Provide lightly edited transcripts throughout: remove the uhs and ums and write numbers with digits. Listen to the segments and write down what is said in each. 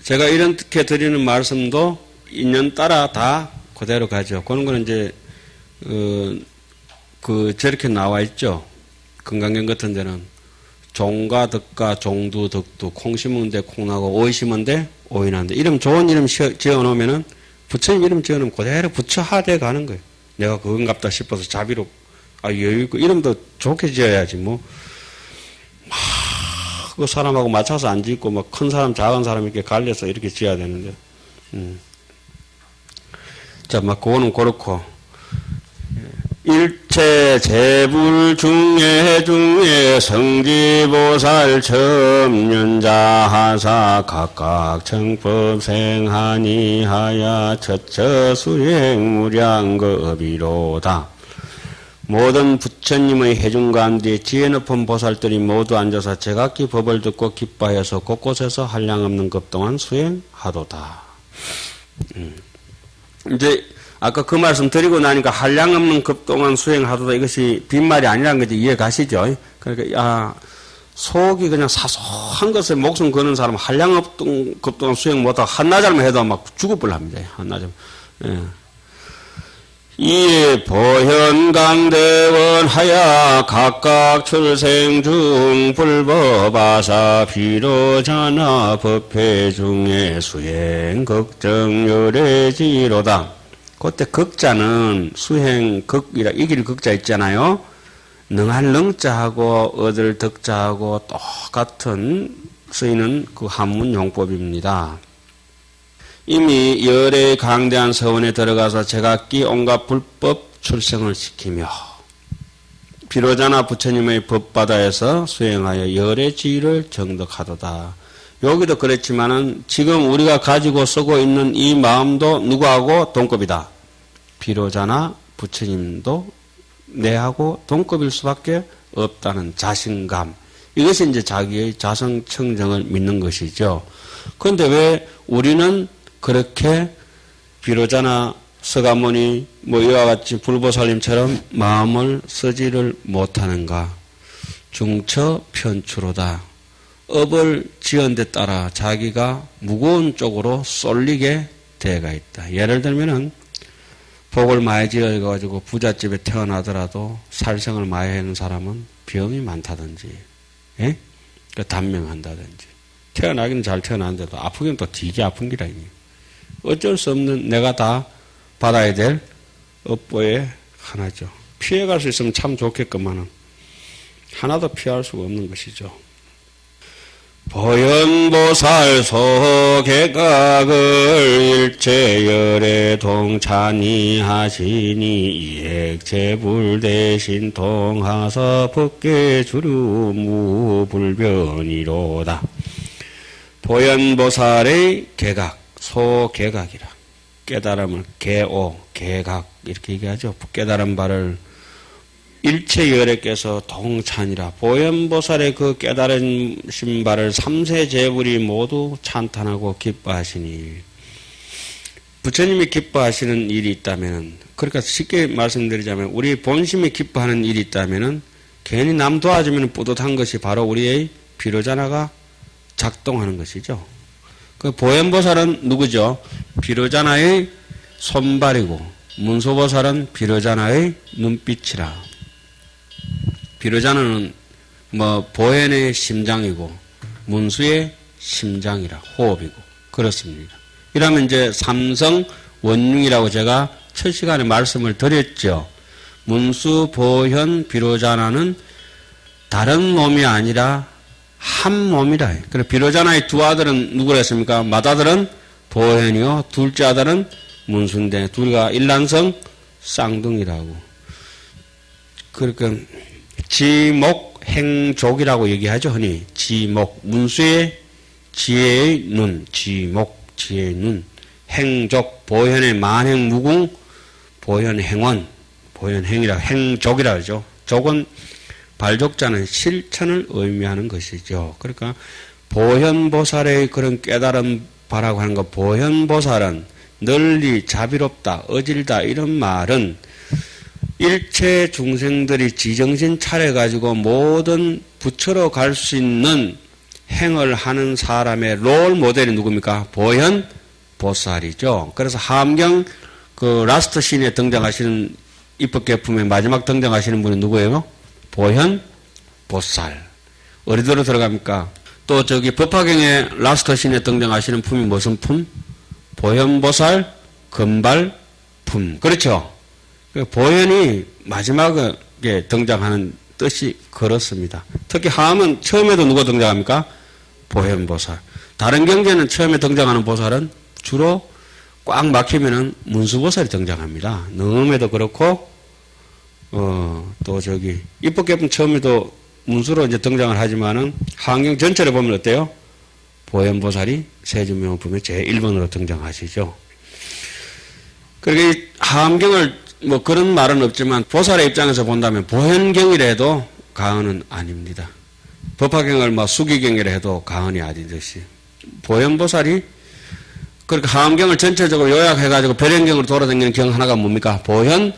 제가 이렇게 드리는 말씀도 인연 따라 다 그대로 가죠. 그런 거는 이제, 저렇게 나와 있죠. 건강경 같은 데는 종과 덕과 종두, 덕두, 콩 심은 데 콩나고, 오이 심은 데 오이 난데. 이름, 좋은 이름 지어 놓으면은, 부처님 이름 지어 놓으면 그대로 부처하되 가는 거예요. 내가 그건갑다 싶어서 자비로, 여유있고, 이름도 좋게 지어야지, 뭐. 그 사람하고 맞춰서 안 짓고, 막 큰 사람, 작은 사람 이렇게 갈려서 이렇게 지어야 되는데. 자, 막 그거는 그렇고. 일체 재불 중에 성지보살 첨연자하사 각각 정법 생하니 하야 처처 수행 무량겁이로다. 모든 부처님의 해중 가운데 지혜 높은 보살들이 모두 앉아서 제각기 법을 듣고 기뻐하여서 곳곳에서 한량없는 급 동안 수행하도다. 이제 아까 그 말씀 드리고 나니까 한량없는 급 동안 수행하도다. 이것이 빈말이 아니라는 거지. 이해 가시죠? 그러니까 속이 그냥 사소한 것에 목숨 거는 사람 한량없는 급 동안 수행 못하고 한나절만 해도 막 죽어버립니다. 한나절. 예. 이에 보현강대원 하야 각각 출생 중 불법아사 비로자나 법회 중에 수행 걱정 열애지로다. 그때 극자는 수행 극이라 이길 극자 있잖아요. 능할 능자하고 얻을 덕자하고 똑같은 쓰이는 그 한문 용법입니다. 이미 열의 강대한 서원에 들어가서 제각기 온갖 불법 출생을 시키며 비로자나 부처님의 법바다에서 수행하여 열의 지위를 정덕하도다. 여기도 그랬지만은 지금 우리가 가지고 쓰고 있는 이 마음도 누구하고 동급이다. 비로자나 부처님도 내하고 동급일 수밖에 없다는 자신감. 이것이 이제 자기의 자성청정을 믿는 것이죠. 그런데 왜 우리는 그렇게 비로자나 서가모니 뭐 이와 같이 불보살님처럼 마음을 쓰지를 못하는가? 중처 편추로다. 업을 지은 데 따라 자기가 무거운 쪽으로 쏠리게 되어가 있다. 예를 들면은 복을 많이 지어가지고 부잣집에 태어나더라도 살생을 많이 하는 사람은 병이 많다든지, 예? 단명한다든지. 태어나기는 잘 태어났는데도 아프긴 또 되게 아픈 기라, 이게. 어쩔 수 없는 내가 다 받아야 될 업보의 하나죠. 피해갈 수 있으면 참 좋겠구만은 하나도 피할 수가 없는 것이죠. 보현보살 소개각을 일체열에 동찬이 하시니 이액체불 대신 통하서 법계 주류 무불변이로다. 보현보살의 개각 소개각이라. 깨달음을 개오, 개각 이렇게 얘기하죠. 깨달은 바를 일체열애께서 동찬이라. 보현보살의 그 깨달으신 바를 삼세제불이 모두 찬탄하고 기뻐하시니. 부처님이 기뻐하시는 일이 있다면, 그러니까 쉽게 말씀드리자면 우리 본심이 기뻐하는 일이 있다면 괜히 남 도와주면 뿌듯한 것이 바로 우리의 비로자나가 작동하는 것이죠. 그 보현보살은 누구죠? 비로자나의 손발이고 문수보살은 비로자나의 눈빛이라. 비로자나는 보현의 심장이고 문수의 심장이라 호흡이고 그렇습니다. 이러면 이제 삼성 원융이라고 제가 첫 시간에 말씀을 드렸죠. 문수, 보현, 비로자나는 다른 몸이 아니라 한 몸이라. 그래 비로자나의 두 아들은 누구라 했습니까? 맏아들은 보현이요, 둘째 아들은 문수인데 둘이가 일란성 쌍둥이라고. 그러니까 지목행족이라고 얘기하죠. 흔히 지목, 문수의 지혜의 눈, 지목, 지혜의 눈, 행족, 보현의 만행무궁, 보현행원, 보현행이라 행족이라 하죠. 족은 발족자는 실천을 의미하는 것이죠. 그러니까 보현보살의 그런 깨달음 바라고 하는 것, 보현보살은 널리 자비롭다, 어질다 이런 말은 일체 중생들이 지정신 차려가지고 모든 부처로 갈 수 있는 행을 하는 사람의 롤 모델이 누굽니까? 보현 보살이죠. 그래서 하암경 그 라스트 씬에 등장하시는 입법계품의 마지막 등장하시는 분이 누구예요? 보현 보살. 어디로 들어갑니까? 또 저기 법화경의 라스트 씬에 등장하시는 품이 무슨 품? 보현보살 금발품. 그렇죠? 보현이 마지막에 등장하는 뜻이 그렇습니다. 특히 하암은 처음에도 누가 등장합니까? 보현보살. 다른 경제는 처음에 등장하는 보살은 주로 꽉 막히면은 문수보살이 등장합니다. 능음에도 그렇고, 또 저기, 입법계품 처음에도 문수로 이제 등장을 하지만은 하암경 전체를 보면 어때요? 보현보살이 세준명품에 제1번으로 등장하시죠. 그러니까 이 하암경을 뭐 그런 말은 없지만 보살의 입장에서 본다면 보현경이라 도 가언은 아닙니다. 법화경을 뭐 수기경이라 해도 가언이 아니듯이 보현보살이 그렇게 하암경을 전체적으로 요약해가지고 별행경으로 돌아다니는 경 하나가 뭡니까? 보현,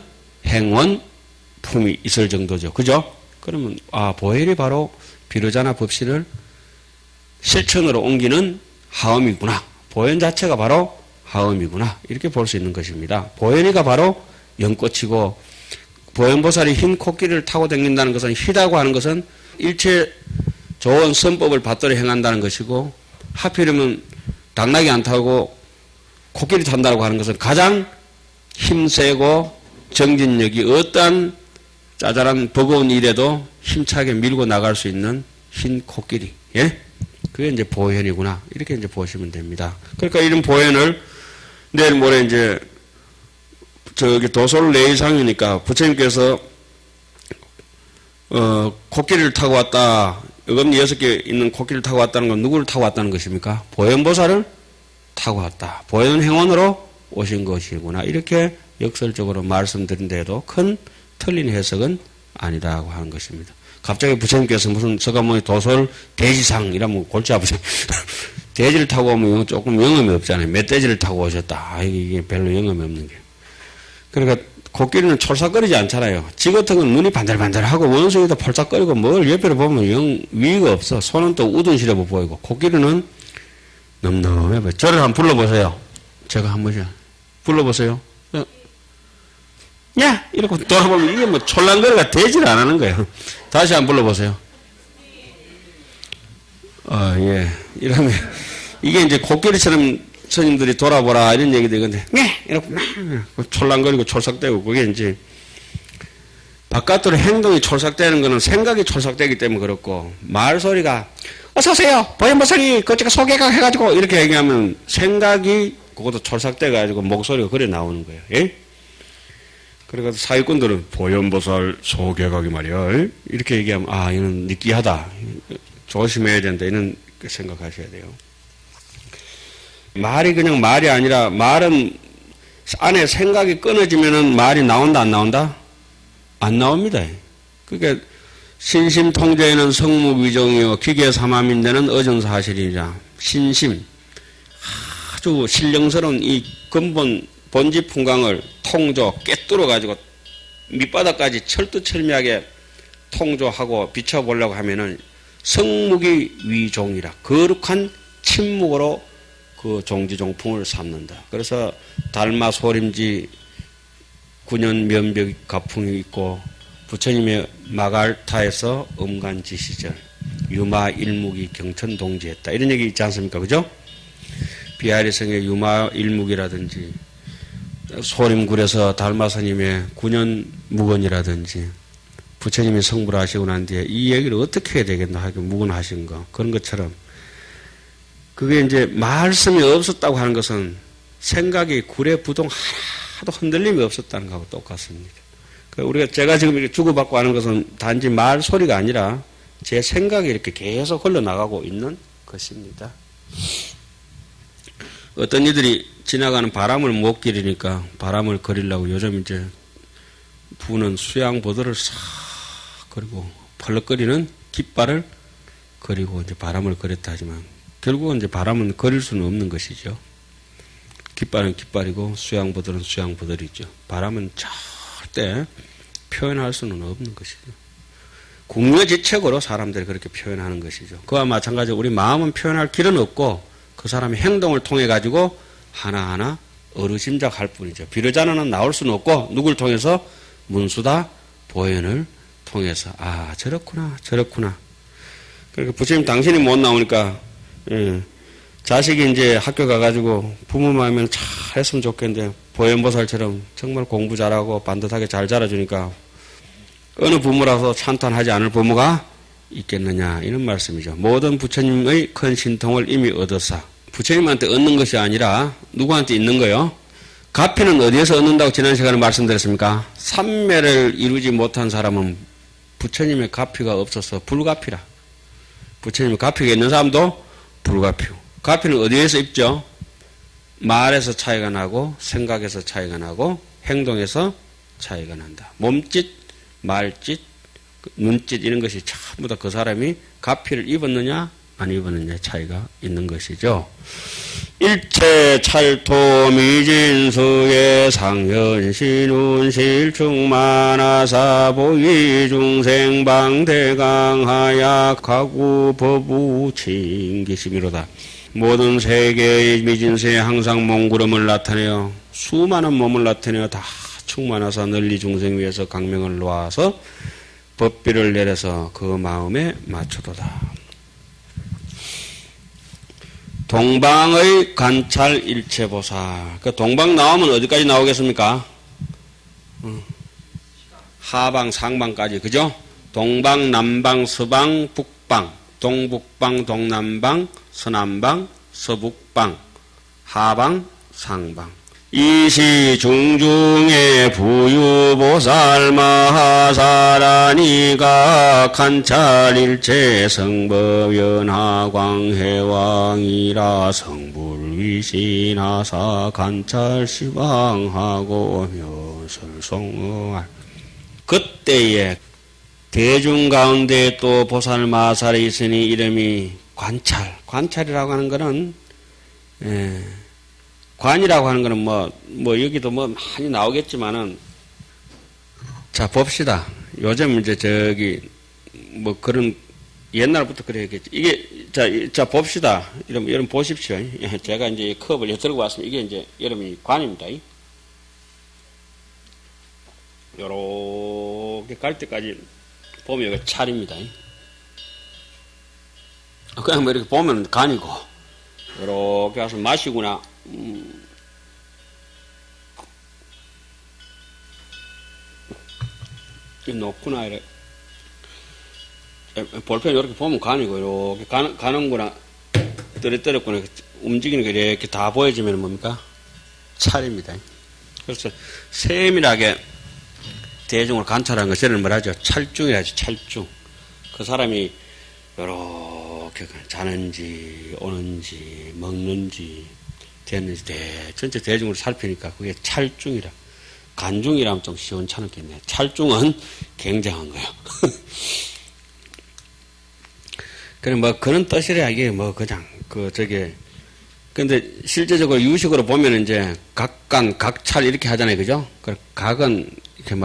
행원, 품이 있을 정도죠. 그죠? 그러면 보현이 바로 비로자나 법신을 실천으로 옮기는 하음이구나. 보현 자체가 바로 하음이구나. 이렇게 볼 수 있는 것입니다. 보현이가 바로 연꽃이고 보현보살이 흰 코끼리를 타고 다닌다는 것은 희다고 하는 것은 일체 좋은 선법을 받들어 행한다는 것이고 하필이면 당나귀 안 타고 코끼리 탄다고 하는 것은 가장 힘세고 정진력이 어떠한 짜잘한 버거운 일에도 힘차게 밀고 나갈 수 있는 흰 코끼리. 예? 그게 이제 보현이구나. 이렇게 이제 보시면 됩니다. 그러니까 이런 보현을 내일 모레 이제 저기 도솔 내의상이니까 부처님께서 코끼리를 타고 왔다. 어금니 6개 있는 코끼리를 타고 왔다는 건 누구를 타고 왔다는 것입니까? 보현보살을 타고 왔다. 보현행원으로 오신 것이구나. 이렇게 역설적으로 말씀드린데도 큰 틀린 해석은 아니다고 하는 것입니다. 갑자기 부처님께서 무슨 서가모니 도솔 대지상 이라면 골치 아프죠. 돼지를 타고 오면 조금 영험이 없잖아요. 멧돼지를 타고 오셨다. 이게 별로 영험이 없는 게. 그러니까 코끼리는 촐싹거리지 않잖아요. 지 같은 건 눈이 반들반들하고 원숭이도 펄싹거리고 뭘 옆에를 보면 영 위가 없어. 손은 또 우둔시려 보이고. 코끼리는 넘넘해. 저를 한번 불러보세요. 제가 한 번씩 불러보세요. 야! 이렇게 돌아보면 이게 뭐 촐랑거리가 되질 안 하는 거예요. 다시 한번 불러보세요. 예. 이러면 이게 이제 코끼리처럼 스님들이 돌아보라 이런 얘기도 있는데 이렇게 촐랑거리고 촐싹대고 그게 이제 바깥으로 행동이 촐싹대는 거는 생각이 촐싹대기 때문에 그렇고 말소리가 어서오세요 보현보살이 그쪽에 소개가 해가지고 이렇게 얘기하면 생각이 그것도 촐싹대가지고 목소리가 그래 나오는 거예요. 예? 그래서 사기꾼들은 보현보살 소개각이 말이야 이렇게 얘기하면 이는 느끼하다 조심해야 된다 이런 생각하셔야 돼요. 말이 그냥 말이 아니라 말은 안에 생각이 끊어지면은 말이 나온다 안 나온다? 안 나옵니다. 그러니까 신심통제에는 성무위종이요 기계삼함인데는 어정사실이라 신심 아주 신령스러운 이 근본 본지 풍광을 통조 꿰뚫어 가지고 밑바닥까지 철두철미하게 통조하고 비춰보려고 하면은 성묵이 위종이라 거룩한 침묵으로 그 종지종풍을 삼는다. 그래서 달마 소림지 9년 면벽 가풍이 있고 부처님의 마갈타에서 음간지시절 유마 일묵이 경천동지했다. 이런 얘기 있지 않습니까? 그죠? 비아리성의 유마 일묵이라든지 소림굴에서 달마스님의 9년 묵언이라든지 부처님이 성불 하시고 난 뒤에 이 얘기를 어떻게 해야 되겠나 하게 묵언하신 거 그런 것처럼 그게 이제 말씀이 없었다고 하는 것은 생각이 구레부동 하나도 흔들림이 없었다는 거하고 똑같습니다. 우리가 제가 지금 이렇게 주고받고 하는 것은 단지 말 소리가 아니라 제 생각이 이렇게 계속 흘러나가고 있는 것입니다. 어떤 이들이 지나가는 바람을 못 기르니까 바람을 그리려고 요즘 이제 부는 수양보드를 싹 그리고 펄럭거리는 깃발을 그리고 이제 바람을 그렸다 하지만 결국은 이제 바람은 그릴 수는 없는 것이죠. 깃발은 깃발이고 수양보드는 수양보드이죠. 바람은 절대 표현할 수는 없는 것이죠. 궁여지책으로 사람들이 그렇게 표현하는 것이죠. 그와 마찬가지로 우리 마음은 표현할 길은 없고 그 사람의 행동을 통해 가지고 하나하나 어루짐작할 뿐이죠. 비로자는 나올 수는 없고 누굴 통해서 문수다 보현을 통해서 아 저렇구나 저렇구나. 그러니까 부처님 당신이 못 나오니까 자식이 이제 학교 가가지고 부모 마음에는 잘했으면 좋겠는데 보현보살처럼 정말 공부 잘하고 반듯하게 잘 자라주니까 어느 부모라서 찬탄하지 않을 부모가 있겠느냐 이런 말씀이죠. 모든 부처님의 큰 신통을 이미 얻었사. 부처님한테 얻는 것이 아니라 누구한테 있는 거요? 가피는 어디에서 얻는다고 지난 시간에 말씀드렸습니까? 삼매를 이루지 못한 사람은 부처님의 가피가 없어서 불가피라. 부처님의 가피가 있는 사람도 불가피고. 가피는 어디에서 입죠? 말에서 차이가 나고 생각에서 차이가 나고 행동에서 차이가 난다. 몸짓, 말짓, 눈짓 이런 것이 전부 다 그 사람이 가피를 입었느냐 안 입었느냐 차이가 있는 것이죠. 일체 찰토 미진수의 상현신운 실충만하사 보이 중생방 대강하야 가구 법우 칭기심이로다. 모든 세계의 미진세에 항상 몸구름을 나타내어 수많은 몸을 나타내어 다 충만하사 널리 중생 위에서 강명을 놓아서 법비를 내려서 그 마음에 맞춰도다. 동방의 관찰 일체보살. 그 동방 나오면 어디까지 나오겠습니까? 하방, 상방까지. 그죠? 동방, 남방, 서방, 북방, 동북방, 동남방, 서남방, 서북방, 하방, 상방. 이시 중중의 부유보살 마하사라니가 관찰일체 성법연하광해왕이라 성불위신하사 관찰시방하고 묘설송할. 그때에 대중 가운데 또 보살 마하살이 있으니 이름이 관찰이라고 하는 것은 관이라고 하는 거는 뭐 여기도 뭐 많이 나오겠지만은, 자, 봅시다. 요즘 이제 뭐 그런, 옛날부터 그래야겠지. 이게, 자, 봅시다. 여러분 보십시오. 제가 이제 이 컵을 들고 왔으면 이게 이제 여러분이 관입니다. 요렇게 갈 때까지 보면 이거 찰입니다. 그냥 뭐 이렇게 보면 간이고, 요렇게 와서 마시구나. 높구나, 이래. 볼펜 이렇게 보면 간이고, 이렇게 가는구나, 떨어뜨렸구나, 움직이는 게 이렇게 다 보여지면 뭡니까? 찰입니다. 그래서 세밀하게 대중을 관찰하는 것을 뭐라 하죠? 찰중이라죠, 찰중. 그 사람이 이렇게 자는지, 오는지, 먹는지, 됐는지, 전체 대중으로 살피니까 그게 찰중이라. 간중이라면 좀 시원찮았겠네. 찰중은 굉장한 거예요. 그래, 뭐, 그런 뜻이라 이게 뭐, 그냥, 근데 실제적으로 유식으로 보면 이제 각간, 각찰 이렇게 하잖아요. 그죠? 그 각은 이렇게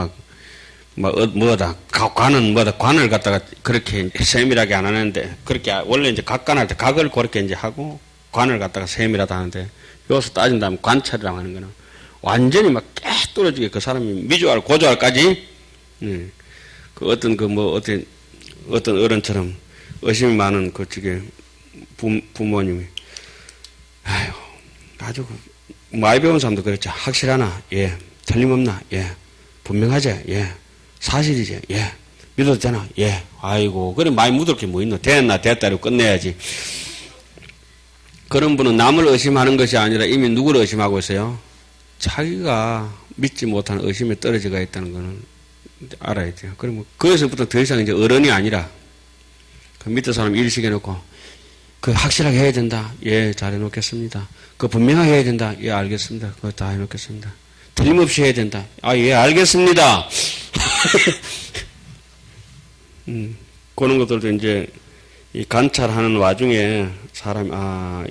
관을 갖다가 그렇게 세밀하게 안 하는데, 그렇게 원래 이제 각간할 때 각을 그렇게 이제 하고, 관을 갖다가 세밀하다 하는데, 여기서 따진다면 관찰이라고 하는 거는 완전히 막 깨뚫어지게 그 사람이 미주알, 고주알까지, 그 어떤 어른처럼 의심이 많은 부모님이, 아유, 아주 많이 배운 사람도 그랬죠. 확실하나? 예. 틀림없나? 예. 분명하지? 예. 사실이지? 예. 믿어도 되나? 예. 아이고, 그래 많이 묻을 게 뭐 있노? 됐나? 됐다고 끝내야지. 그런 분은 남을 의심하는 것이 아니라 이미 누구를 의심하고 있어요? 자기가 믿지 못한 의심에 떨어져가 있다는 것은 알아야 돼요. 그러면 거기서부터 더 이상 이제 어른이 아니라 그 밑에 사람 일 시켜놓고 그 확실하게 해야 된다. 예, 잘해놓겠습니다. 그 분명하게 해야 된다. 예, 알겠습니다. 그거 다 해놓겠습니다. 틀림없이 해야 된다. 아, 예, 알겠습니다. 그런 것들도 이제 이 관찰하는 와중에 사람이,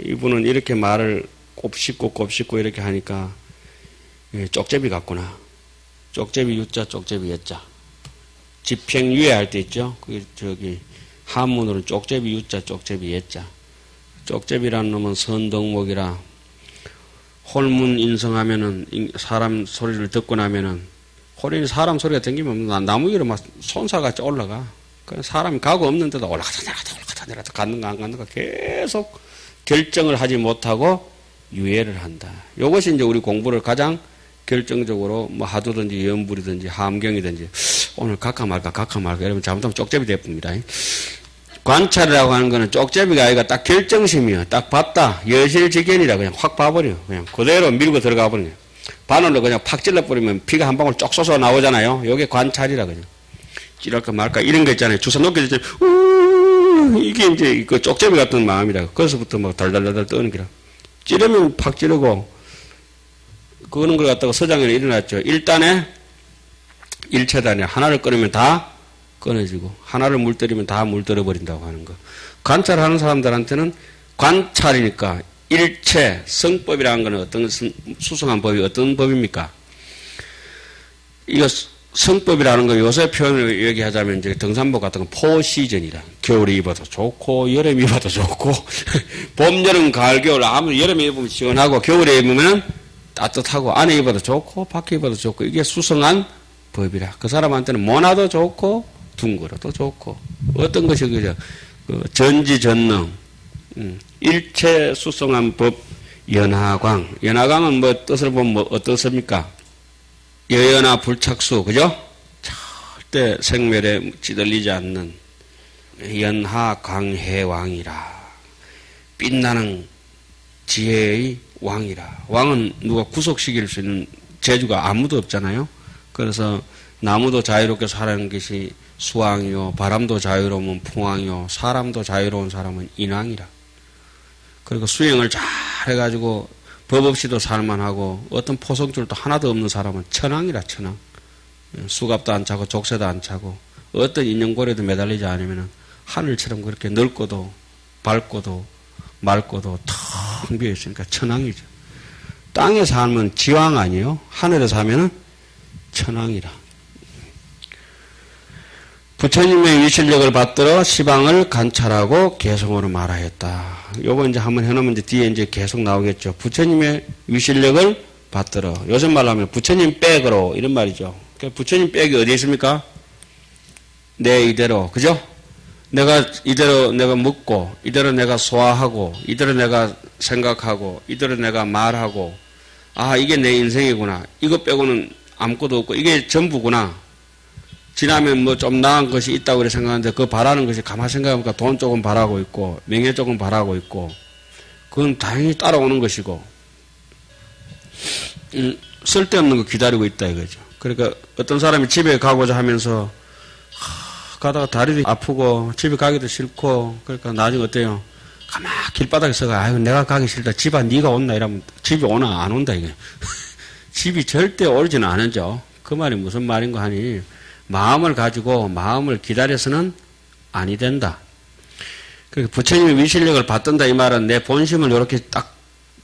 이분은 이렇게 말을 곱씹고 이렇게 하니까 쪽제비 같구나. 쪽제비 유자, 쪽제비 예자. 집행유예할 때 있죠. 그 저기 한문으로는 쪽제비 유자, 쪽제비 예자. 쪽제비라는 놈은 선덕목이라 홀문 인성하면은 사람 소리를 듣고 나면은 홀인이 사람 소리가 댕기면 나무 위로 막 손사같이 올라가. 사람이 가고 없는데도 올라가다 내려가다 갔는가 안 갔는가 계속 결정을 하지 못하고 유예를 한다. 이것이 이제 우리 공부를 가장 결정적으로 뭐 하두든지 연불이든지 함경이든지 오늘 갈까 말까 이러면 잘못하면 쪽제비 되어봅니다. 관찰이라고 하는 거는 쪽제비가 아니라 딱 결정심이요. 딱 봤다. 여실직견이라 그냥 확 봐버려. 그냥 그대로 밀고 들어가 버려. 바늘로 그냥 팍 찔러버리면 피가 한 방울 쪽 쏟아 나오잖아요. 요게 관찰이라 그냥. 찌를까 말까 이런 거 있잖아요. 주사 놓게 되잖아요. 이게 이제 그 쪽제비 같은 마음이라. 거기서부터 막 달달달달 떠는 기라. 찌르면 팍 찌르고 그런 걸 갖다가 서장에는 일어났죠. 일단에 일체단에 하나를 끊으면 다 끊어지고 하나를 물들이면 다 물들어 버린다고 하는 거. 관찰하는 사람들한테는 관찰이니까 일체 성법이라는 것은 어떤 수성한 법이 어떤 법입니까? 이거 성법이라는 거 요새 표현을 얘기하자면 이제 등산복 같은 건 포시즌이라. 겨울에 입어도 좋고 여름에 입어도 좋고 봄, 여름, 가을, 겨울 아무리 여름에 입으면 시원하고 겨울에 입으면 따뜻하고 안에 입어도 좋고 밖에 입어도 좋고 이게 수성한 법이라. 그 사람한테는 모나도 좋고 둥그러도 좋고 어떤 것이 그저 그 전지전능 일체 수성한 법 연하광. 연하광은 뭐 뜻을 보면 뭐 어떻습니까? 여연하 불착수 그죠? 절대 생멸에 찌들리지 않는 연하광해왕이라. 빛나는 지혜의 왕이라. 왕은 누가 구속시킬 수 있는 재주가 아무도 없잖아요. 그래서 나무도 자유롭게 사는 것이 수왕이요, 바람도 자유로우면 풍왕이요, 사람도 자유로운 사람은 인왕이라. 그리고 수행을 잘 해가지고 법 없이도 살만하고 어떤 포성줄도 하나도 없는 사람은 천왕이라. 천왕. 수갑도 안 차고 족쇄도 안 차고 어떤 인연고리에도 매달리지 않으면 하늘처럼 그렇게 넓고도 밝고도 맑고도 텅 비어 있으니까 천왕이죠. 땅에 살면 지왕 아니에요? 하늘에 사면은 천왕이라. 부처님의 위실력을 받들어 시방을 관찰하고 개성으로 말하였다. 요거 이제 한번 해놓으면 이제 뒤에 이제 계속 나오겠죠. 부처님의 위실력을 받들어. 요즘 말로 하면 부처님 백으로 이런 말이죠. 부처님 백이 어디에 있습니까? 내 이대로. 그죠? 내가 이대로 내가 묻고, 이대로 내가 소화하고, 이대로 내가 생각하고, 이대로 내가 말하고, 아, 이게 내 인생이구나. 이거 빼고는 아무것도 없고, 이게 전부구나. 지나면 뭐 좀 나은 것이 있다고 그래 생각하는데 그 바라는 것이 가만히 생각해보니까 돈 조금 바라고 있고 명예 조금 바라고 있고 그건 당연히 따라오는 것이고 쓸데없는 거 기다리고 있다 이거죠. 그러니까 어떤 사람이 집에 가고자 하면서 가다가 다리도 아프고 집에 가기도 싫고 그러니까 나중에 어때요? 가만히 길바닥에 서가 아유 내가 가기 싫다. 집아 네가 온나 이러면 집이 오나 안 온다 이게. 집이 절대 오지는 않죠. 그 말이 무슨 말인가 하니 마음을 가지고 마음을 기다려서는 아니 된다. 그러니까 부처님의 위실력을 받든다 이 말은 내 본심을 이렇게 딱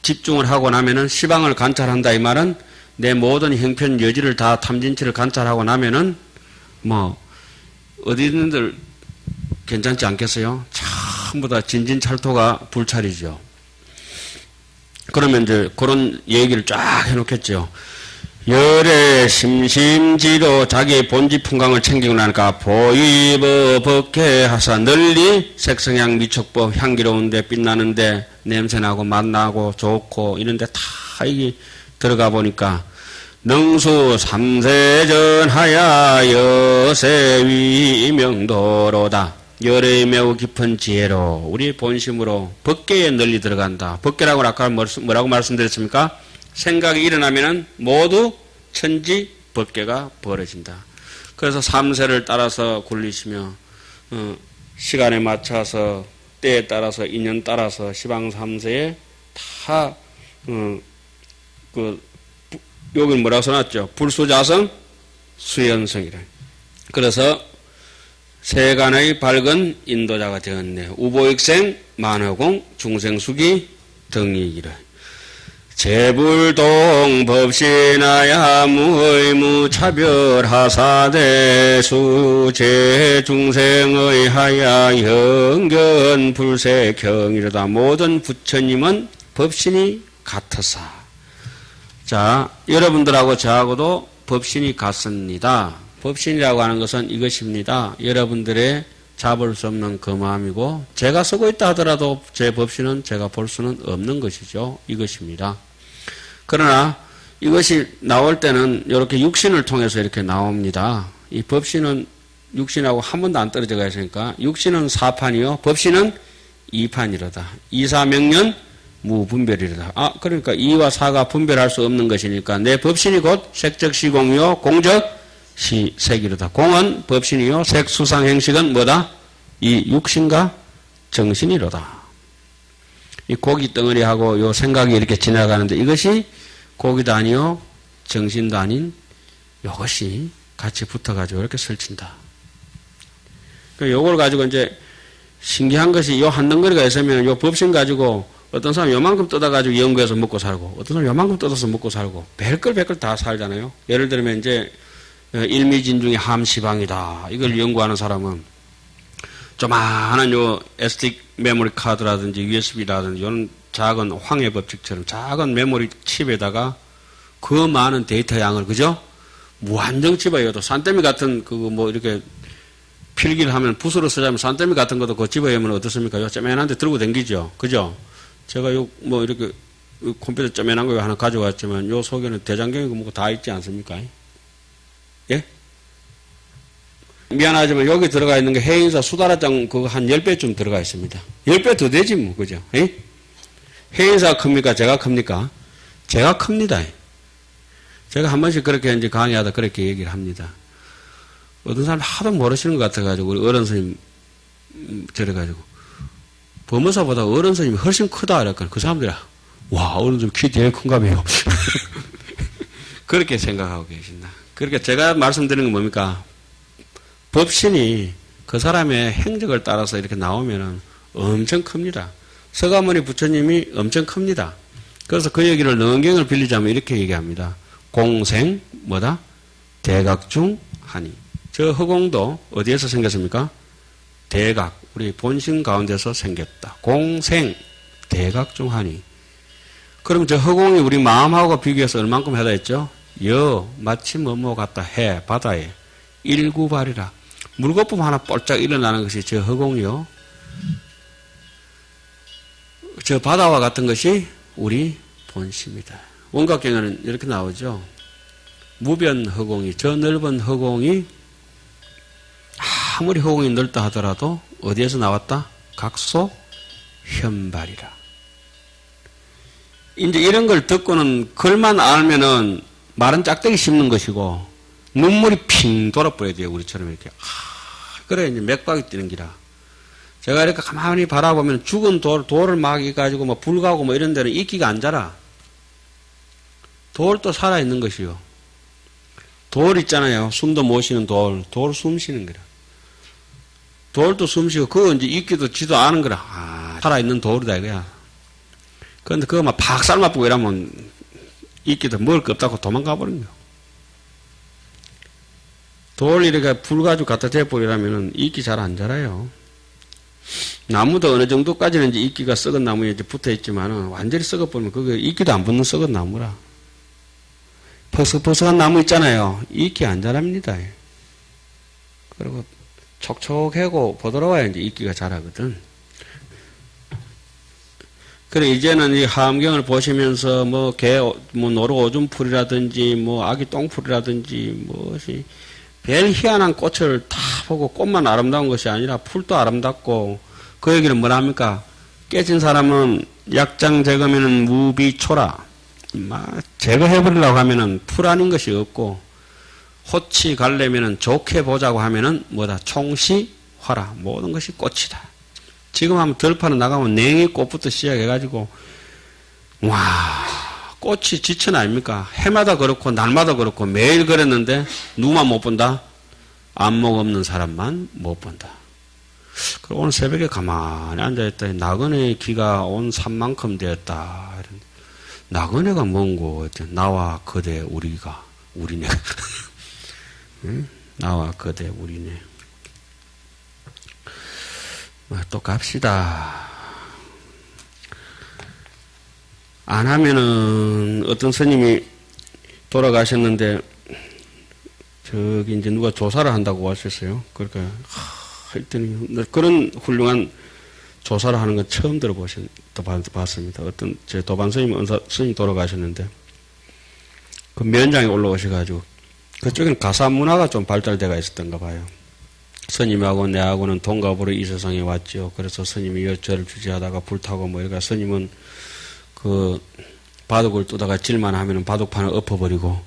집중을 하고 나면은 시방을 관찰한다 이 말은 내 모든 형편 여지를 다 탐진치를 관찰하고 나면은 뭐 어디든들 괜찮지 않겠어요? 전부 다 진진찰토가 불찰이죠. 그러면 이제 그런 얘기를 쫙 해놓겠죠. 열의 심심지로 자기 본지 풍광을 챙기고 나니까 보이버 법회하사 널리 색성향 미촉법 향기로운데 빛나는데 냄새나고 맛나고 좋고 이런데 다 이게 들어가 보니까 능수 삼세전하야 여세위명도로다. 열의 매우 깊은 지혜로 우리 본심으로 법계에 널리 들어간다. 법계라고 아까 뭐라고 말씀드렸습니까? 생각이 일어나면은 모두 천지 법계가 벌어진다. 그래서 삼세를 따라서 굴리시며 시간에 맞춰서 때에 따라서 인연 따라서 시방 삼세에 다 여기 뭐라고 써놨죠? 불수자성 수연성이라. 그래서 세간의 밝은 인도자가 되었네. 우보익생 만허공 중생수기 등이기라. 재불동 법신하야 무의무 차별하사대수 제중생의 하야 영견 불색형이로다. 모든 부처님은 법신이 같으사. 자, 여러분들하고 저하고도 법신이 같습니다. 법신이라고 하는 것은 이것입니다. 여러분들의 잡을 수 없는 그 마음이고, 제가 쓰고 있다 하더라도 제 법신은 제가 볼 수는 없는 것이죠. 이것입니다. 그러나 이것이 나올 때는 이렇게 육신을 통해서 이렇게 나옵니다. 이 법신은 육신하고 한 번도 안 떨어져 가 있으니까 육신은 4판이요. 법신은 2판이로다. 2, 4 명년 무분별이로다. 아, 그러니까 2와 4가 분별할 수 없는 것이니까 내 법신이 곧 색적 시공이요. 공적 시색이로다. 공은 법신이요. 색, 수상, 행식은 뭐다? 이 육신과 정신이로다. 이 고기 덩어리하고 요 생각이 이렇게 지나가는데 이것이 고기도 아니요. 정신도 아닌 요것이 같이 붙어가지고 이렇게 설친다. 그러니까 요걸 가지고 이제 신기한 것이 요 한 덩어리가 있으면 요 법신 가지고 어떤 사람 요만큼 뜯어가지고 연구해서 먹고 살고 어떤 사람 요만큼 뜯어서 먹고 살고 별걸 다 살잖아요. 예를 들면 이제 일미진중의 함시방이다. 이걸 연구하는 사람은 조만한 요 SD 메모리 카드라든지 USB라든지 이런 작은 황해 법칙처럼 작은 메모리 칩에다가 그 많은 데이터 양을 그죠? 무한정 집어여도 산더미 같은 그거 뭐 이렇게 필기를 하면 붓으로 쓰자면 산더미 같은 것도 그 집어여면 어떻습니까? 요 쪼맨한데 들고 댕기죠. 그죠? 제가 요 뭐 이렇게 컴퓨터 쪼맨한 거 하나 가져왔지만 요 속에는 대장경이고 뭐고 다 있지 않습니까? 예? 미안하지만 여기 들어가 있는 게 해인사 수다라장 그거 한 10배쯤 들어가 있습니다. 10배 더 되지 뭐, 그죠? 예? 해인사 큽니까? 제가 큽니까? 제가 큽니다. 제가 한 번씩 그렇게 이제 강의하다 그렇게 얘기를 합니다. 어떤 사람 하도 모르시는 것 같아가지고 우리 어른 스님 저래가지고 법무사보다 어른 스님이 훨씬 크다 이랬거든. 그 사람들이 와 어른 스님 키 제일 큰가 봐요. 그렇게 생각하고 계신다. 그렇게 제가 말씀드리는 건 뭡니까? 법신이 그 사람의 행적을 따라서 이렇게 나오면은 엄청 큽니다. 서가모니 부처님이 엄청 큽니다. 그래서 그 얘기를 능경을 빌리자면 이렇게 얘기합니다. 공생 뭐다? 대각 중 하니. 저 허공도 어디에서 생겼습니까? 대각 우리 본심 가운데서 생겼다. 공생 대각 중 하니. 그럼 저 허공이 우리 마음하고 비교해서 얼만큼 해다 했죠? 마치 뭐뭐 같다 해 바다에 일구발이라 물거품 하나 뻘짝 일어나는 것이 저 허공이요. 저 바다와 같은 것이 우리 본심이다. 원각경에는 이렇게 나오죠. 무변 허공이 저 넓은 허공이 아무리 허공이 넓다 하더라도 어디에서 나왔다? 각소 현발이라. 이제 이런 걸 듣고는 글만 알면은 말은 짝대기 씹는 것이고 눈물이 핑 돌아버려야 돼요. 우리처럼 이렇게. 그래 이제 맥박이 뛰는 기라. 제가 이렇게 가만히 바라보면 죽은 돌을 막 가지고 뭐 불가고 뭐 이런 데는 이끼가 안 자라. 돌도 살아있는 것이요. 돌 있잖아요. 숨도 못 쉬는 돌 숨 쉬는 거라. 돌도 숨 쉬고 그거 이제 이끼도 지도 않은 거라. 살아있는 돌이다 이거야. 그런데 그거 막 팍 삶아보고 이러면 이끼도 먹을 거 없다고 도망가 버린 거야. 돌 이렇게 불 가지고 갖다 대버리라면은 이끼 잘 안 자라요. 나무도 어느 정도까지는 이제 이끼가 썩은 나무에 이제 붙어 있지만은 완전히 썩어버리면 그게 이끼도 안 붙는 썩은 나무라. 퍼석퍼석한 나무 있잖아요. 이끼 안 자랍니다. 그리고 촉촉하고 부드러워야 이제 이끼가 자라거든. 그래, 이제는 이 하암경을 보시면서 뭐 노루 오줌풀이라든지 뭐 아기 똥풀이라든지 무엇이 별 희한한 꽃을 다 보고 꽃만 아름다운 것이 아니라 풀도 아름답고 그 얘기는 뭐라 합니까? 깨진 사람은 약장 제거면은 무비초라. 제거해버리려고 하면은 풀 아닌 것이 없고 호치 갈래면은 좋게 보자고 하면은 뭐다? 총시화라. 모든 것이 꽃이다. 지금 한번 들판에 나가면 냉이 꽃부터 시작해가지고 와 꽃이 지천 아닙니까? 해마다 그렇고 날마다 그렇고 매일 그랬는데 누구만 못 본다? 안목 없는 사람만 못 본다. 그리고 오늘 새벽에 가만히 앉아있더니 나그네의 기가 온 산만큼 되었다. 나그네가 뭔고? 나와 거대 우리가, 우리네. 응? 나와 거대 우리네. 또 갑시다. 안 하면은 어떤 스님이 돌아가셨는데 저기 이제 누가 조사를 한다고 왔었어요. 그러니까 했더니 그런 훌륭한 조사를 하는 건 처음 봤습니다. 어떤 제 도반 스님 돌아가셨는데 그 면장에 올라오셔가지고 그쪽에는 가사 문화가 좀 발달돼가 있었던가 봐요. 스님하고 내하고는 동갑으로 이 세상에 왔죠. 그래서 스님이 저를 주지하다가 불타고 뭐 이러니까 스님은 그 바둑을 두다가 질만 하면은 바둑판을 엎어버리고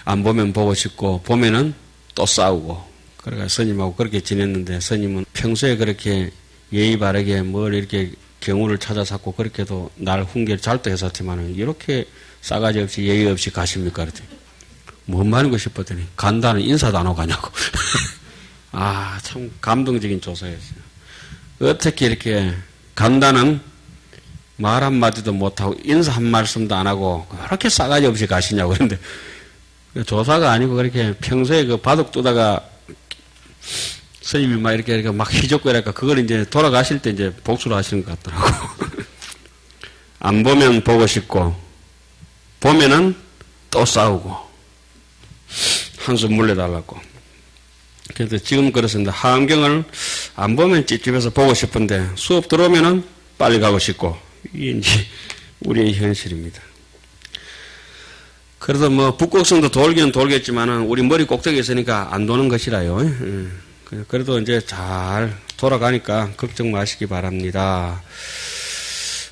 안 보면 보고 싶고 보면은 또 싸우고 그러니까 스님하고 그렇게 지냈는데 스님은 평소에 그렇게 예의 바르게 뭘 이렇게 경우를 찾아 찾고 그렇게도 날 훈계를 잘도 했었지만은 이렇게 싸가지 없이 예의 없이 가십니까? 그랬더니 뭔 말인가 싶었더니 간다는 인사도 안 하고 가냐고. 아, 참 감동적인 조사였어요. 어떻게 이렇게 간다는 말 한마디도 못하고 인사 한 말씀도 안 하고 그렇게 싸가지 없이 가시냐고. 그런데 조사가 아니고 그렇게 평소에 그 바둑 두다가 스님이 막 이렇게 막 희적고 이러니까 그걸 이제 돌아가실 때 이제 복수를 하시는 것 같더라고. 안 보면 보고 싶고 보면은 또 싸우고 한숨 물려달라고. 그래서 지금 그렇습니다. 하암경을 안 보면 찝찝해서 보고 싶은데 수업 들어오면은 빨리 가고 싶고 이게 이제 우리의 현실입니다. 그래서 뭐 북극성도 돌기는 돌겠지만은 우리 머리 꼭대기에 있으니까 안 도는 것이라요. 그래도 이제 잘 돌아가니까 걱정 마시기 바랍니다.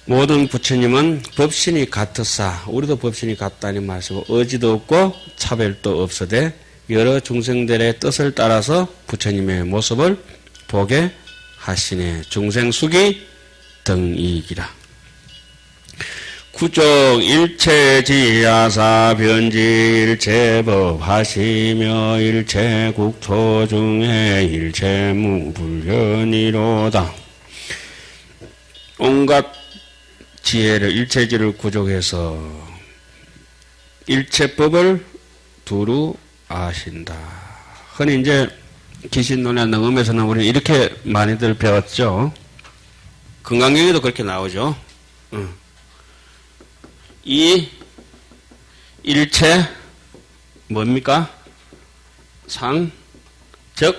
모든 부처님은 법신이 같으사 우리도 법신이 같다는 말씀이고 의지도 없고 차별도 없으되 여러 중생들의 뜻을 따라서 부처님의 모습을 보게 하시네. 중생수기 등이기라. 구족 일체지야사 변지 일체법 하시며 일체국토 중에 일체무불현이로다. 온갖 지혜를 일체지를 구족해서 일체법을 두루 아신다. 흔히 이제 기신론의 능음에서는 우리 이렇게 많이들 배웠죠. 금강경에도 그렇게 나오죠. 이 일체 뭡니까? 상, 적.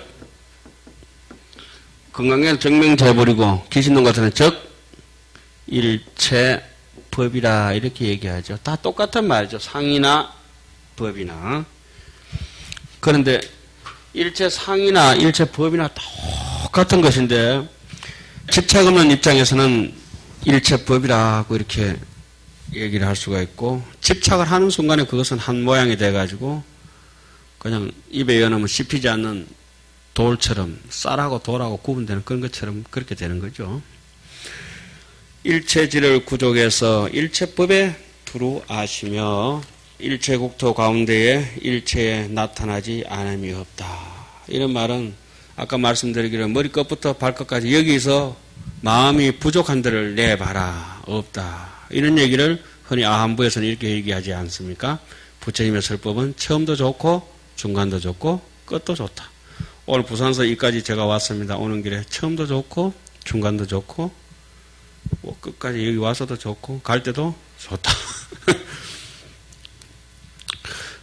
금강경은 정명제불이고 기신론 같은 건 적, 일체 법이라 이렇게 얘기하죠. 다 똑같은 말이죠. 상이나 법이나. 그런데 일체 상이나 일체 법이나 똑같은 것인데 집착 없는 입장에서는 일체 법이라고 이렇게 얘기를 할 수가 있고 집착을 하는 순간에 그것은 한 모양이 돼가지고 그냥 입에 여놓으면 씹히지 않는 돌처럼 쌀하고 돌하고 구분되는 그런 것처럼 그렇게 되는 거죠. 일체지를 구족해서 일체법에 두루 아시며 일체국토 가운데에 일체에 나타나지 않음이 없다. 이런 말은 아까 말씀드리기로 머리끝부터 발끝까지 여기서 마음이 부족한 데를 내봐라. 없다. 이런 얘기를 흔히 아함부에서는 이렇게 얘기하지 않습니까? 부처님의 설법은 처음도 좋고 중간도 좋고 끝도 좋다. 오늘 부산서 이까지 제가 왔습니다. 오는 길에 처음도 좋고 중간도 좋고 뭐 끝까지 여기 와서도 좋고 갈 때도 좋다.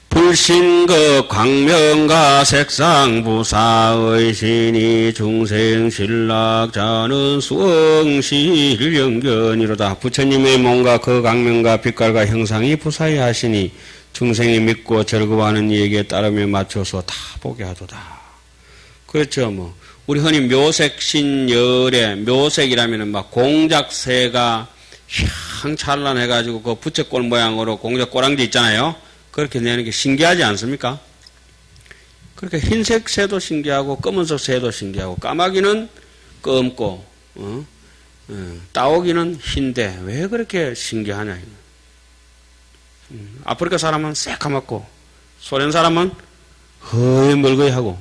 불신거 광명가 색상부사의 신이 중생신락자는 수엉실영견이로다. 부처님의 몸과 그 광명과 빛깔과 형상이 부사히 하시니 중생이 믿고 즐거워하는 이에게 따르며 맞춰서 다 보게 하도다. 그렇죠. 뭐 우리 흔히 묘색신열에 묘색이라면은 막 공작새가 향찬란해가지고 그 부채꼴 모양으로 공작 꼬랑지 있잖아요. 그렇게 내는 게 신기하지 않습니까? 그렇게 흰색 새도 신기하고 검은색 새도 신기하고 까마귀는 검고 따오기는 흰데 왜 그렇게 신기하냐. 아프리카 사람은 새까맣고 소련 사람은 허여 멀거이하고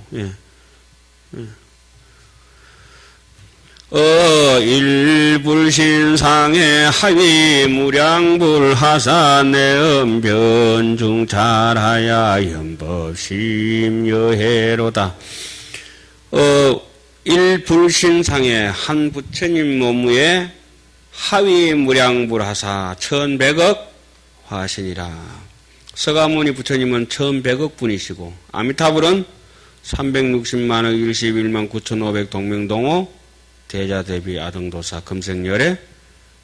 일본의 일불신상의 하위 무량불하사 내음 변중 잘하야 연법심 여해로다. 일불신상의 한 부처님 몸무에 하위 무량불하사 1100억 화신이라. 서가모니 부처님은 1100억 분이시고 아미타불은 360만억 21만 9,500 동명동호 대자대비 아등도사 금생열의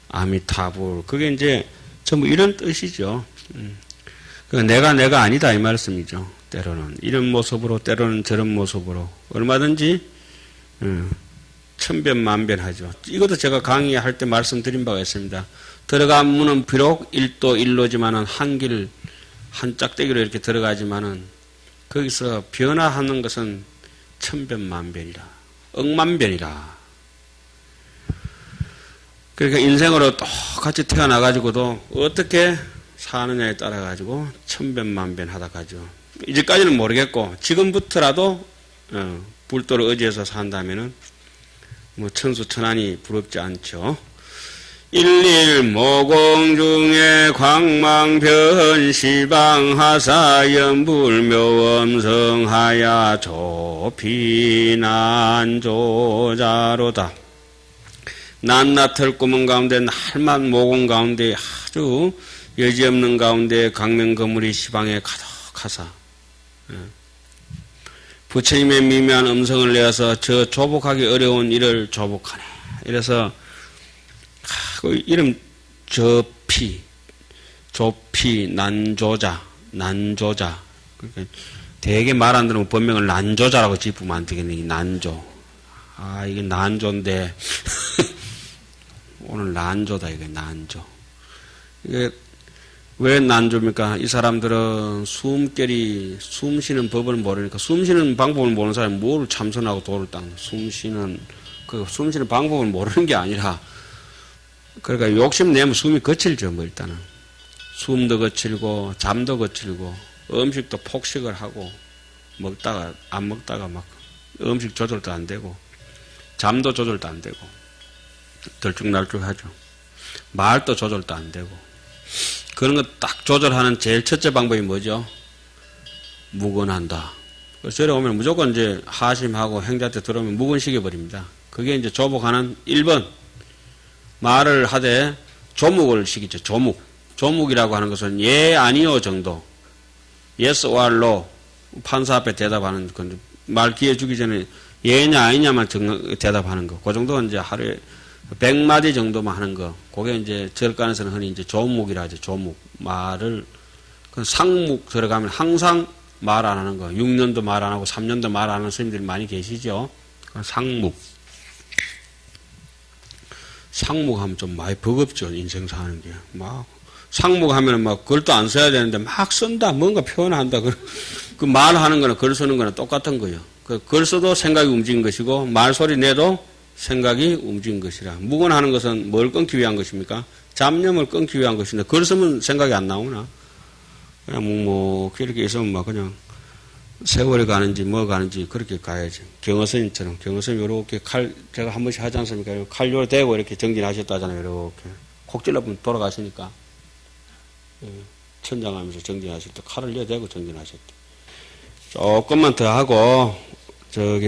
아미타불. 그게 이제 전부 이런 뜻이죠. 내가 아니다 이 말씀이죠. 때로는 이런 모습으로 때로는 저런 모습으로 얼마든지 천변만변하죠. 이것도 제가 강의할 때 말씀드린 바가 있습니다. 들어간 문은 비록 1도 1로지만은 한 길 한 짝대기로 이렇게 들어가지만은 거기서 변화하는 것은 천변만변이라 억만변이라. 그러니까 인생으로 똑같이 태어나가지고도 어떻게 사느냐에 따라가지고 천변만변하다 가죠. 이제까지는 모르겠고 지금부터라도 불도를 의지해서 산다면은 뭐 천수천안이 부럽지 않죠. 일일 모공 중에 광망변 시방하사 연불묘엄성하야 조피난조자로다. 낱낱을 꾸문 가운데 날만 모공 가운데 아주 여지없는 가운데 강명거물이 시방에 가득하사 부처님의 미묘한 음성을 내어서 저 조복하기 어려운 일을 조복하네. 이래서 그 이름 조피 난조자. 그러니까 되게 말 안 들으면 본명을 난조자라고 짓으면 안 되겠네. 난조. 이게 난조인데 오늘 난조다. 이게 난조. 이게 왜 난조입니까? 이 사람들은 숨 쉬는 법을 모르니까, 숨 쉬는 방법을 모르는 사람이 뭘 참선하고 도를 닦는, 숨 쉬는 방법을 모르는 게 아니라, 그러니까 욕심 내면 숨이 거칠죠, 뭐 일단은. 숨도 거칠고, 잠도 거칠고, 음식도 폭식을 하고, 안 먹다가 막, 음식 조절도 안 되고, 잠도 조절도 안 되고, 들쭉날쭉 하죠. 말도 조절도 안 되고, 그런 거 딱 조절하는 제일 첫째 방법이 뭐죠? 묵언한다. 그래서 저래 오면 무조건 이제 하심하고 행자때 들어오면 묵언시켜버립니다. 그게 이제 조복하는 1번. 말을 하되 조묵을 시키죠. 조묵이라고 하는 것은 예, 아니요 정도. yes or no. 판사 앞에 대답하는 건 말 기회 주기 전에 예냐 아니냐만 대답하는 거. 그 정도는 이제 하루에 100마디 정도만 하는 거. 그게 이제 절간에서는 흔히 이제 조묵이라 하죠. 조묵. 말을, 상묵 들어가면 항상 말 안 하는 거. 6년도 말 안 하고 3년도 말 안 하는 스님들이 많이 계시죠. 상묵. 상묵하면 좀 많이 버겁죠. 인생 사는 게. 상묵하면 글도 안 써야 되는데 막 쓴다. 뭔가 표현한다. 그 말하는 거나 글 쓰는 거나 똑같은 거예요. 글 써도 생각이 움직인 것이고, 말소리 내도 생각이 움직인 것이라. 묵언하는 것은 뭘 끊기 위한 것입니까? 잡념을 끊기 위한 것인데, 글 쓰면 생각이 안 나오나? 그냥 이렇게 있으면 그냥 세월이 가는지 뭐 가는지 그렇게 가야지. 경허스님처럼. 경허스님 이렇게 제가 한 번씩 하지 않습니까? 칼 요래 대고 이렇게 정진하셨다잖아요. 이렇게. 콕 찔러보면 돌아가시니까. 천장하면서 정진하실 때 칼을 내대고 정진하셨대. 조금만 더 하고, 저기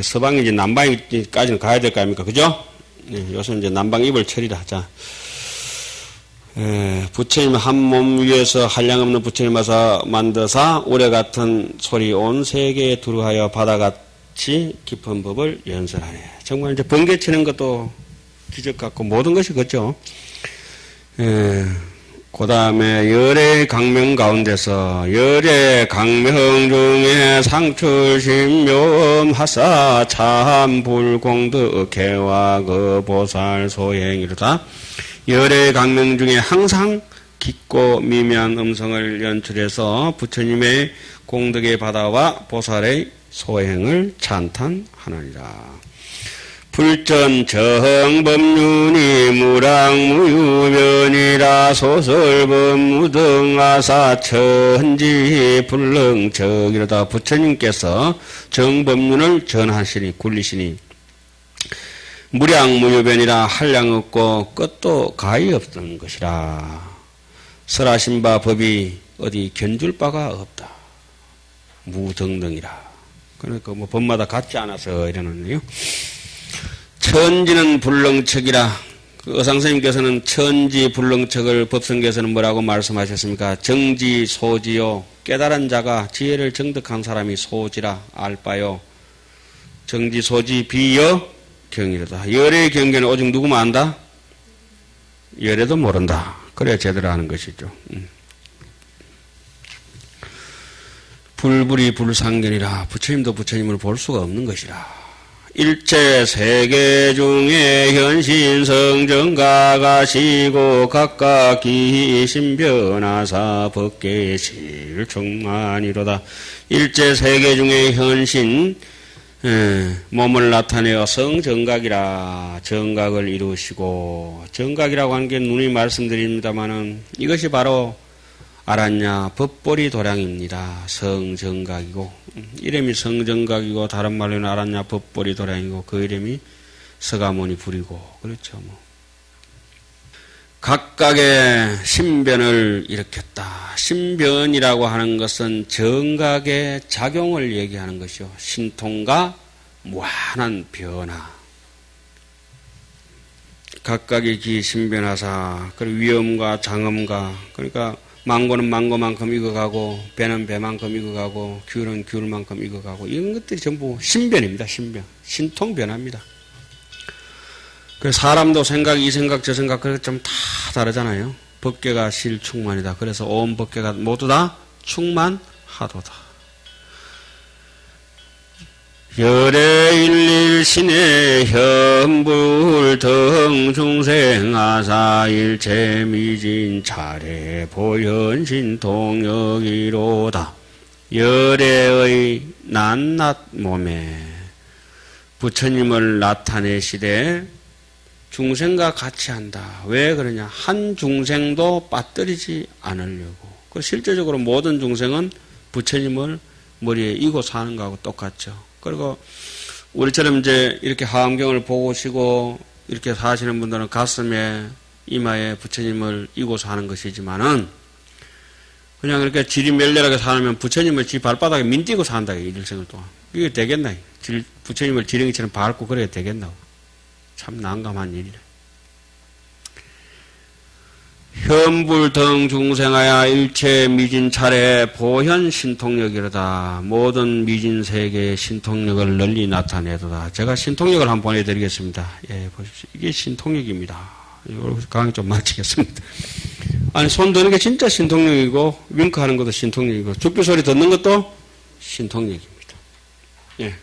서방인지 남방인지까지는 가야 될 거 아닙니까? 그죠? 요새 이제 남방 입을 처리라. 자. 부처님 한 몸 위에서 한량없는 부처님 와서 만드사 우레 같은 소리 온 세계에 두루하여 바다같이 깊은 법을 연설하네. 정말 이제 번개치는 것도 기적 같고 모든 것이 그렇죠. 그 다음에 열의 강명 가운데서 열의 강명 중에 상출심묘음 하사 참불공덕 개와 그 보살 소행이로다. 열의 강명 중에 항상 깊고 미묘한 음성을 연출해서 부처님의 공덕의 바다와 보살의 소행을 찬탄하느니라. 불전 정법륜이 무랑무유변이라 소설법무 등 아사천지 불능적이로다. 부처님께서 정법륜을 전하시니 굴리시니 무량무유변이라 한량 없고 끝도 가히 없던 것이라. 설하신 바 법이 어디 견줄 바가 없다. 무등등이라. 그러니까 뭐 법마다 같지 않아서 이러는데요. 천지는 불능척이라. 의상스님께서는 천지 불능척을 법성계에서는 뭐라고 말씀하셨습니까? 정지 소지요. 깨달은 자가 지혜를 정득한 사람이 소지라 알바요. 정지 소지 비여 경이로다. 열의 경계는 오직 누구만 안다? 열에도 모른다. 그래야 제대로 하는 것이죠. 불불이 불상견이라. 부처님도 부처님을 볼 수가 없는 것이라. 일체 세계 중에 현신 성정가 가시고 각각 기신 변화사 법계실 충만이로다. 일체 세계 중에 현신 몸을 나타내어 성정각이라 정각을 이루시고, 정각이라고 하는 게 누누이 말씀드립니다마는 이것이 바로 알았냐 법보리 도량입니다. 성정각이고, 이름이 성정각이고 다른 말로는 알았냐 법보리 도량이고, 그 이름이 서가모니 불이고, 그렇죠. 뭐 각각의 신변을 일으켰다. 신변이라고 하는 것은 정각의 작용을 얘기하는 것이요. 신통과 무한한 변화. 각각의 기 신변하사. 그리고 위엄과 장엄과, 그러니까 망고는 망고만큼 익어가고, 배는 배만큼 익어가고, 귤은 귤만큼 익어가고, 이런 것들이 전부 신변입니다. 신변. 신통변화입니다. 그래서 사람도 생각, 이 생각, 저 생각, 그렇게 좀 다 다르잖아요. 법계가 실충만이다. 그래서 온 법계가 모두 다 충만하도다. 열의 일일신의 현불등 중생아사 일체 미진 차례 보현신 통역이로다. 열애의 낱낱 몸에 부처님을 나타내시되 중생과 같이 한다. 왜 그러냐? 한 중생도 빠뜨리지 않으려고. 그 실제적으로 모든 중생은 부처님을 머리에 이고 사는 거하고 똑같죠. 그리고 우리처럼 이제 이렇게 하엄경을 보고 오시고 이렇게 사시는 분들은 가슴에 이마에 부처님을 이고 사는 것이지만은 그냥 이렇게 질이 멸렬하게 살면 부처님을 지 발바닥에 민띄고 산다. 일생을 동안. 이게 되겠나? 부처님을 지렁이처럼 밟고 그래야 되겠나? 참 난감한 일이래. 현불등 중생하야 일체 미진 차례 보현 신통력이로다. 모든 미진 세계의 신통력을 널리 나타내도다. 제가 신통력을 한번 보내드리겠습니다. 예, 보십시오. 이게 신통력입니다. 이걸 강의 좀 마치겠습니다. 아니, 손 드는 게 진짜 신통력이고, 윙크하는 것도 신통력이고, 죽비 소리 듣는 것도 신통력입니다. 예.